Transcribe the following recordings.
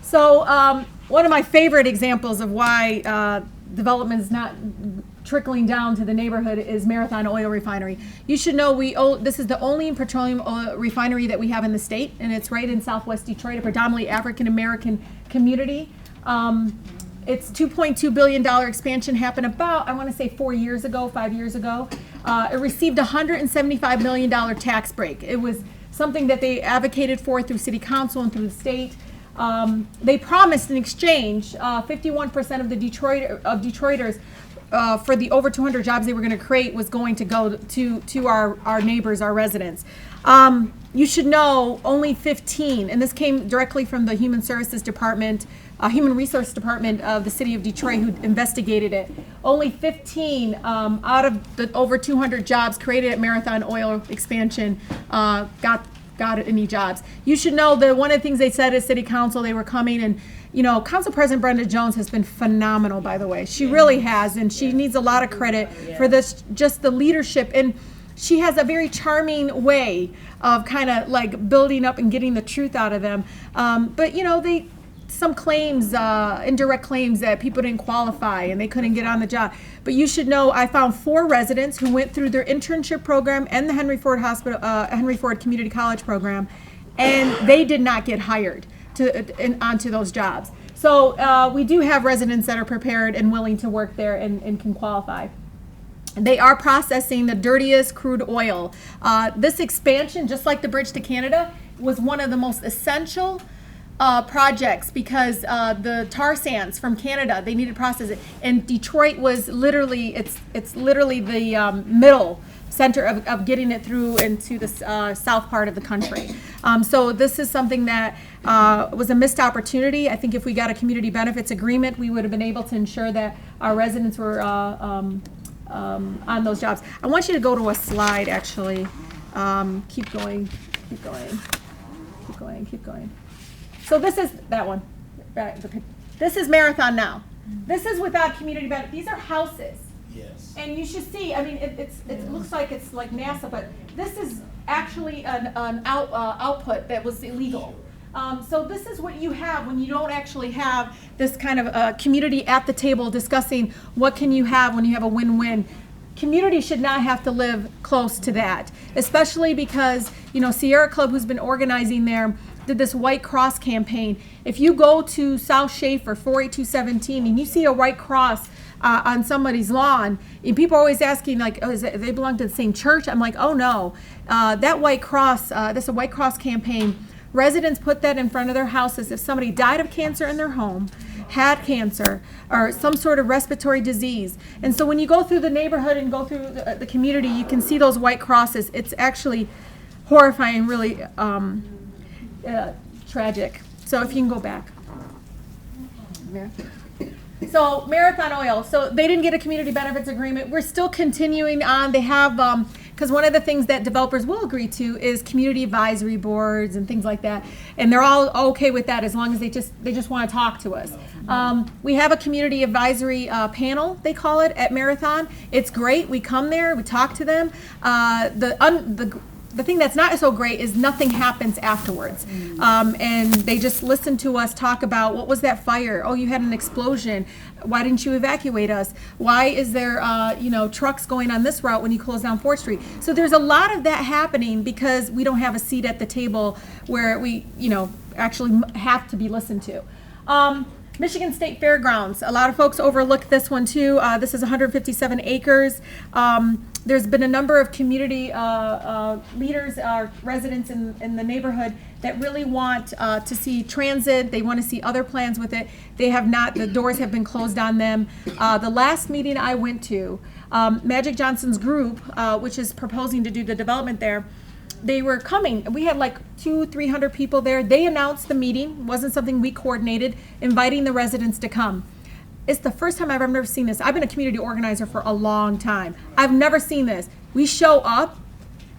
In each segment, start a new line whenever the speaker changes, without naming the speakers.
So one of my favorite examples of why development is not trickling down to the neighborhood is Marathon Oil Refinery. You should know this is the only petroleum oil refinery that we have in the state, and it's right in Southwest Detroit, a predominantly African American community. Its $2.2 billion expansion happened about, I want to say 5 years ago. It received a $175 million tax break. It was something that they advocated for through city council and through the state. They promised in exchange 51% of the Detroiters for the over 200 jobs they were going to create was going to go to our neighbors, our residents. You should know only 15, and this came directly from the Human Resource Department of the city of Detroit, who investigated it. Only 15 out of the over 200 jobs created at Marathon Oil expansion got any jobs. You should know that one of the things they said at city council, they were coming, and Council President Brenda Jones has been phenomenal, by the way. She really has, and she needs a lot of credit for this, just the leadership. And she has a very charming way of kind of like building up and getting the truth out of them. But some claims, indirect claims that people didn't qualify and they couldn't get on the job. But you should know, I found 4 residents who went through their internship program and the Henry Ford Community College program, and they did not get hired onto those jobs. So we do have residents that are prepared and willing to work there and can qualify. They are processing the dirtiest crude oil. This expansion, just like the bridge to Canada, was one of the most essential projects because the tar sands from Canada, they needed to process it. And Detroit was literally, it's literally the middle center of getting it through into the south part of the country. So this is something that was a missed opportunity. I think if we got a community benefits agreement, we would have been able to ensure that our residents were on those jobs. I want you to go to a slide, actually. Keep going. So this is that one. This is Marathon now. This is without community benefit. These are houses.
Yes.
And you should see, I mean, it looks like it's like NASA, but this is actually an output that was illegal. So this is what you have when you don't actually have this kind of community at the table discussing what can you have when you have a win-win. Community should not have to live close to that, especially because, Sierra Club, who's been organizing there, did this White Cross campaign. If you go to South Schaefer, 48217, and you see a White Cross on somebody's lawn, and people are always asking, like, oh, they belong to the same church? I'm like, oh no. That White Cross, this is a White Cross campaign. Residents put that in front of their houses. If somebody died of cancer in their home, had cancer, or some sort of respiratory disease. And so when you go through the neighborhood and go through the community, you can see those White Crosses. It's actually horrifying, really tragic. So if you can go back. So Marathon Oil, so they didn't get a community benefits agreement. We're still continuing on. They have, because one of the things that developers will agree to is community advisory boards and things like that. And they're all okay with that as long as they just want to talk to us. We have a community advisory panel, they call it, at Marathon. It's great. We come there, we talk to them. The thing that's not so great is nothing happens afterwards. And they just listen to us talk about, what was that fire? Oh, you had an explosion. Why didn't you evacuate us? Why is there, trucks going on this route when you close down 4th Street? So there's a lot of that happening because we don't have a seat at the table where we, actually have to be listened to. Michigan State Fairgrounds. A lot of folks overlook this one too. This is 157 acres. There's been a number of community leaders, residents in the neighborhood that really want to see transit. They want to see other plans with it. They have not, the doors have been closed on them. The last meeting I went to, Magic Johnson's group, which is proposing to do the development there, they were coming. We had like 200-300 people there. They announced the meeting. It wasn't something we coordinated, inviting the residents to come. It's the first time I've ever seen this. I've been a community organizer for a long time. I've never seen this. We show up.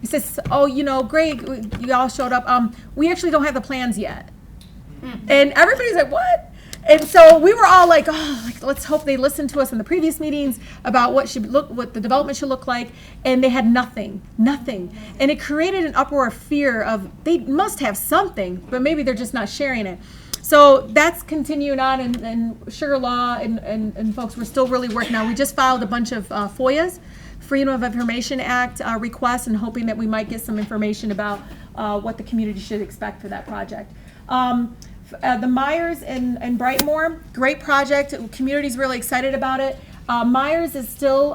It says, oh, great, you all showed up. We actually don't have the plans yet. And everybody's like, what? And so we were all like, let's hope they listened to us in the previous meetings about what the development should look like. And they had nothing. And it created an uproar of fear of they must have something, but maybe they're just not sharing it. So that's continuing on, and sugar law and folks, we're still really working on. We just filed a bunch of FOIAs, Freedom of Information Act requests, and hoping that we might get some information about what the community should expect for that project. The Myers and Brightmore, great project. Community's really excited about it. Myers is still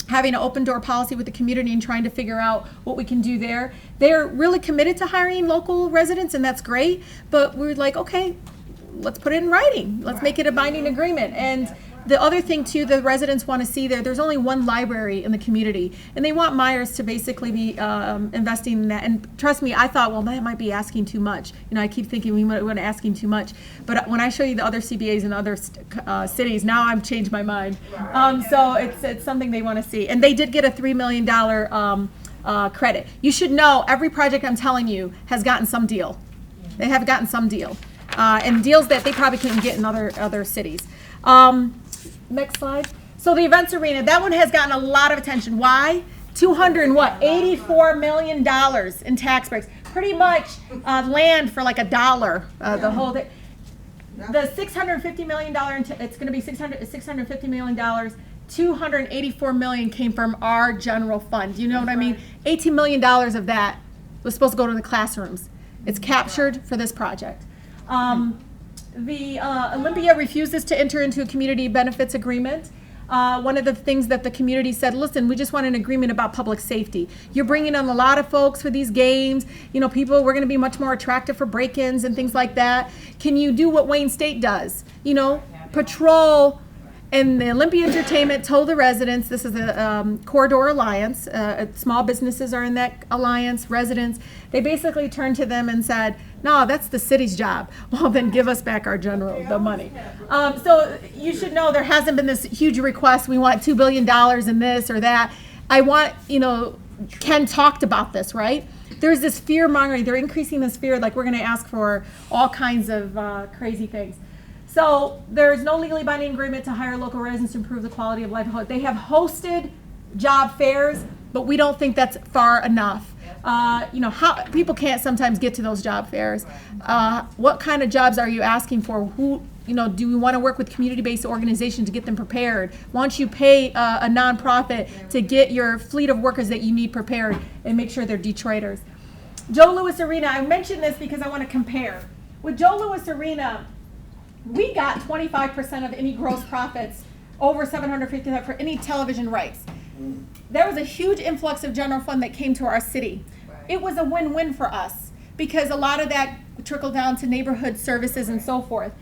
having an open door policy with the community and trying to figure out what we can do there. They're really committed to hiring local residents, and that's great, but we're like, okay, let's put it in writing. Let's make it a binding agreement. And the other thing too, the residents want to see there's only one library in the community, and they want Myers to basically be investing in that. And trust me, I thought, well, that might be asking too much. You know, I keep thinking we might be asking too much. But when I show you the other CBAs in other cities, now I've changed my mind. So it's something they want to see. And they did get a $3 million credit. You should know every project I'm telling you has gotten some deal. They have gotten some deal, and deals that they probably couldn't get in other cities. Next slide. So the events arena, that one has gotten a lot of attention. Why? $84 million in tax breaks. Pretty much land for like $1. The whole thing. The $650 million. It's going to be $650 million. $284 million came from our general fund. Do you know what I mean? $18 million of that was supposed to go to the classrooms. It's captured for this project. The Olympia refuses to enter into a community benefits agreement. One of the things that the community said, listen, we just want an agreement about public safety. You're bringing in a lot of folks for these games. You know, people, we're going to be much more attractive for break-ins and things like that. Can you do what Wayne State does? You know, patrol. And the Olympia Entertainment told the residents, this is a Corridor Alliance, small businesses are in that alliance, residents, they basically turned to them and said, no, that's the city's job. Well, then give us back our the money. So you should know there hasn't been this huge request, we want $2 billion in this or that. I want, you know, Ken talked about this, right? There's this fear mongering, they're increasing this fear, like we're gonna ask for all kinds of crazy things. So there's no legally binding agreement to hire local residents to improve the quality of life. They have hosted job fairs, but we don't think that's far enough. You know, how people can't sometimes get to those job fairs. What kind of jobs are you asking for? Who, you know, do we want to work with community-based organizations to get them prepared? Why don't you pay a nonprofit to get your fleet of workers that you need prepared and make sure they're Detroiters? Joe Louis Arena, I mentioned this because I want to compare. With Joe Louis Arena, we got 25% of any gross profits over $750 for any television rights. There was a huge influx of general fund that came to our city. It was a win-win for us because a lot of that trickled down to neighborhood services and so forth.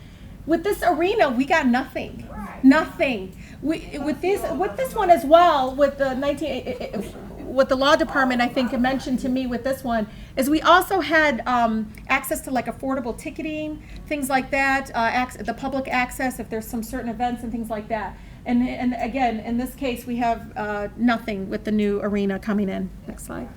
With this arena, we got nothing. Nothing. With this one as well, with the law department, I think mentioned to me with this one, is we also had access to like affordable ticketing, things like that, the public access if there's some certain events and things like that. And again, in this case, we have nothing with the new arena coming in. Next slide.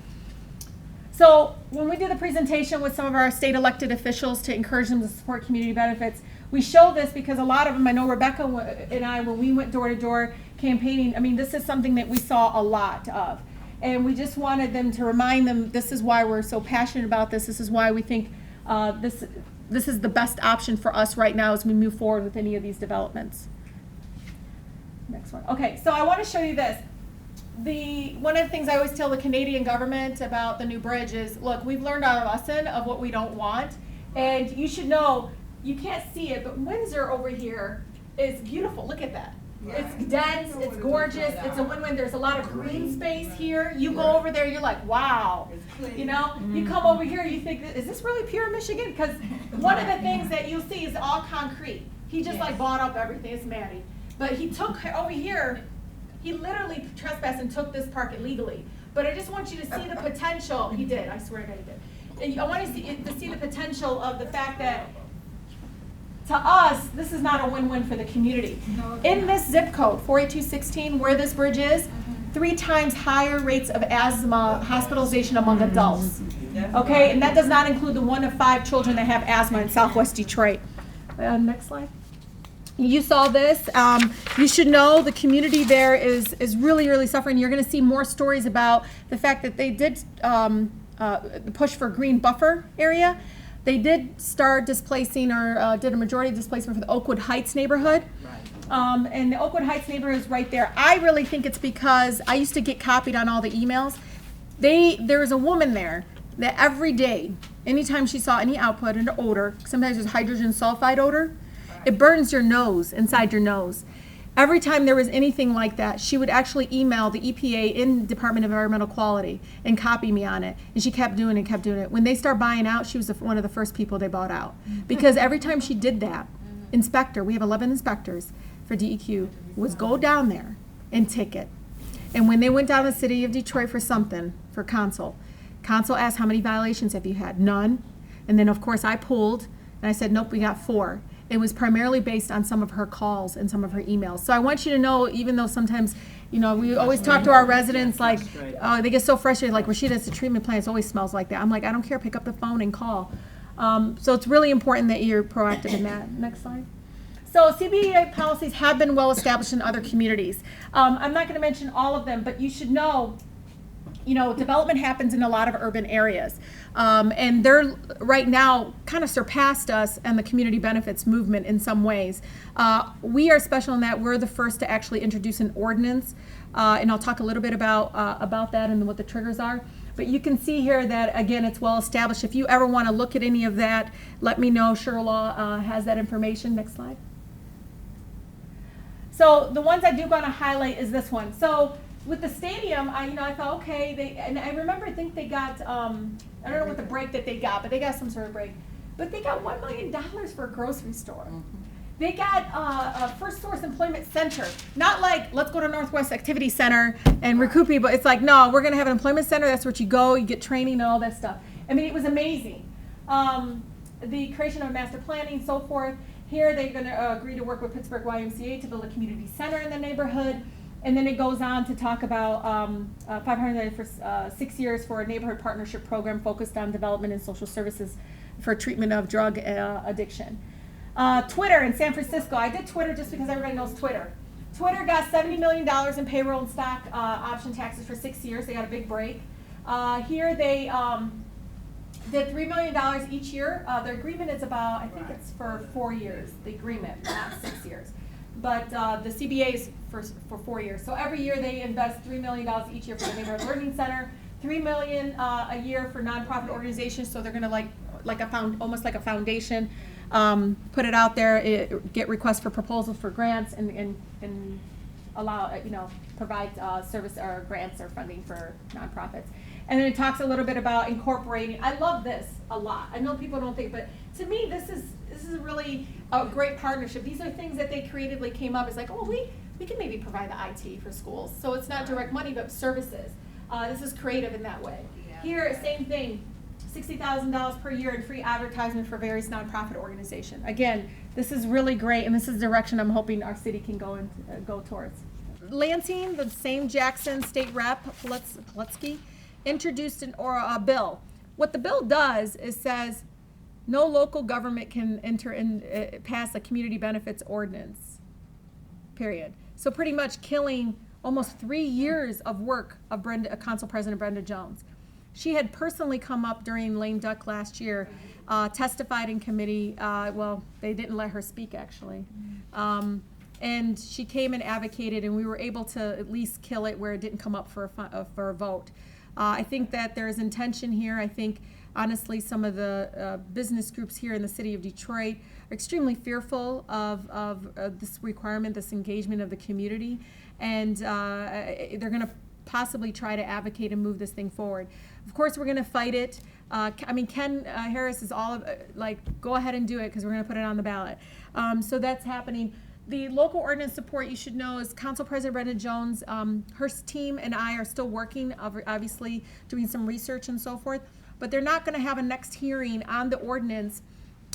So when we did the presentation with some of our state elected officials to encourage them to support community benefits, we show this because a lot of them, I know Rebecca and I, when we went door to door campaigning, I mean, this is something that we saw a lot of. And we just wanted them to remind them, this is why we're so passionate about this. This is why we think this is the best option for us right now as we move forward with any of these developments. Next one. Okay, so I want to show you this. One of the things I always tell the Canadian government about the new bridge is, look, we've learned our lesson of what we don't want. And you should know, you can't see it, but Windsor over here is beautiful. Look at that. It's dense, it's gorgeous, it's a win-win. There's a lot of green space here. You go over there, you're like, wow. You know, you come over here, you think, is this really pure Michigan? Because one of the things that you'll see is all concrete. He just like bought up everything, it's Maddie. But he took over here, he literally trespassed and took this park illegally. But I just want you to see the potential. He did, I swear to God he did. And I want you to see the potential of the fact that to us, this is not a win-win for the community. In this zip code, 48216, where this bridge is, 3 times higher rates of asthma hospitalization among adults. Okay, and that does not include the 1 of 5 children that have asthma in Southwest Detroit. Next slide. You saw this. You should know the community there is really, really suffering. You're going to see more stories about the fact that they did push for green buffer area. They did start displacing or did a majority displacement for the Oakwood Heights neighborhood. And the Oakwood Heights neighborhood is right there. I really think it's because I used to get copied on all the emails. There was a woman there that every day, anytime she saw any output and odor, sometimes there's hydrogen sulfide odor, it burns your nose, inside your nose. Every time there was anything like that, she would actually email the EPA in Department of Environmental Quality and copy me on it. And she kept doing it and kept doing it. When they start buying out, she was one of the first people they bought out. Because every time she did that, inspector, we have 11 inspectors for DEQ, was go down there and ticket. And when they went down to the city of Detroit for something, for Consul asked, how many violations have you had? None. And then of course I pulled and I said, nope, we got 4. It was primarily based on some of her calls and some of her emails. So I want you to know, even though sometimes, we always talk to our residents like, they get so frustrated, like, Rashida, it's a treatment plant, it always smells like that. I'm like, I don't care, pick up the phone and call. So it's really important that you're proactive in that. Next slide. So CBA policies have been well established in other communities. I'm not going to mention all of them, but you should know, development happens in a lot of urban areas. And they're right now kind of surpassed us and the community benefits movement in some ways. We are special in that we're the first to actually introduce an ordinance. And I'll talk a little bit about that and what the triggers are. But you can see here that, again, it's well established. If you ever want to look at any of that, let me know. Sure Law has that information. Next slide. So the ones I do want to highlight is this one. So with the stadium, I thought, okay, and I remember, I think they got, I don't know what the break that they got, but they got some sort of break. But they got $1 million for a grocery store. They got a First Source Employment Center. Not like, let's go to Northwest Activity Center and recruit people. It's like, no, we're going to have an employment center. That's where you go, you get training and all that stuff. I mean, it was amazing. The creation of master planning, so forth. Here they're going to agree to work with Pittsburgh YMCA to build a community center in the neighborhood. And then it goes on to talk about $500 for 6 years for a neighborhood partnership program focused on development and social services for treatment of drug addiction. Twitter in San Francisco. I did Twitter just because everybody knows Twitter. Twitter got $70 million in payroll and stock option taxes for 6 years. They got a big break. Here they did $3 million each year. The agreement is about, I think it's for 4 years, the agreement, not 6 years. But the CBA is for 4 years. So every year they invest $3 million each year for the Neighborhood Learning Center, $3 million a year for nonprofit organizations. So they're going to almost like a foundation, put it out there, get requests for proposals for grants, and allow provide service or grants or funding for nonprofits. And then it talks a little bit about incorporating. I love this a lot. I know people don't think, but to me this is really a great partnership. These are things that they creatively came up. It's like, oh, we can maybe provide the IT for schools. So it's not direct money, but services. This is creative in that way. Yeah. Here, same thing, $60,000 per year in free advertisement for various nonprofit organizations. Again, this is really great, and this is the direction I'm hoping our city can go towards. Lansing, the same Jackson state rep, Polutsky, introduced a bill. What the bill does is says no local government can pass a community benefits ordinance, period. So pretty much killing almost 3 years of work of Council President Brenda Jones. She had personally come up during lame duck last year, testified in committee. Well, they didn't let her speak actually. And she came and advocated, and we were able to at least kill it where it didn't come up for a vote. I think that there is intention here. I think, honestly, some of the business groups here in the city of Detroit are extremely fearful of this requirement, this engagement of the community, and they're going to possibly try to advocate and move this thing forward. Of course, we're going to fight it. Ken Harris is all go ahead and do it because we're going to put it on the ballot. So that's happening. The local ordinance support, you should know, is Council President Brenda Jones. Her team and I are still working, obviously, doing some research and so forth, but they're not going to have a next hearing on the ordinance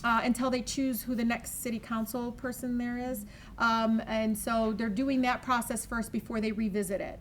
until they choose who the next city council person there is. And so they're doing that process first before they revisit it.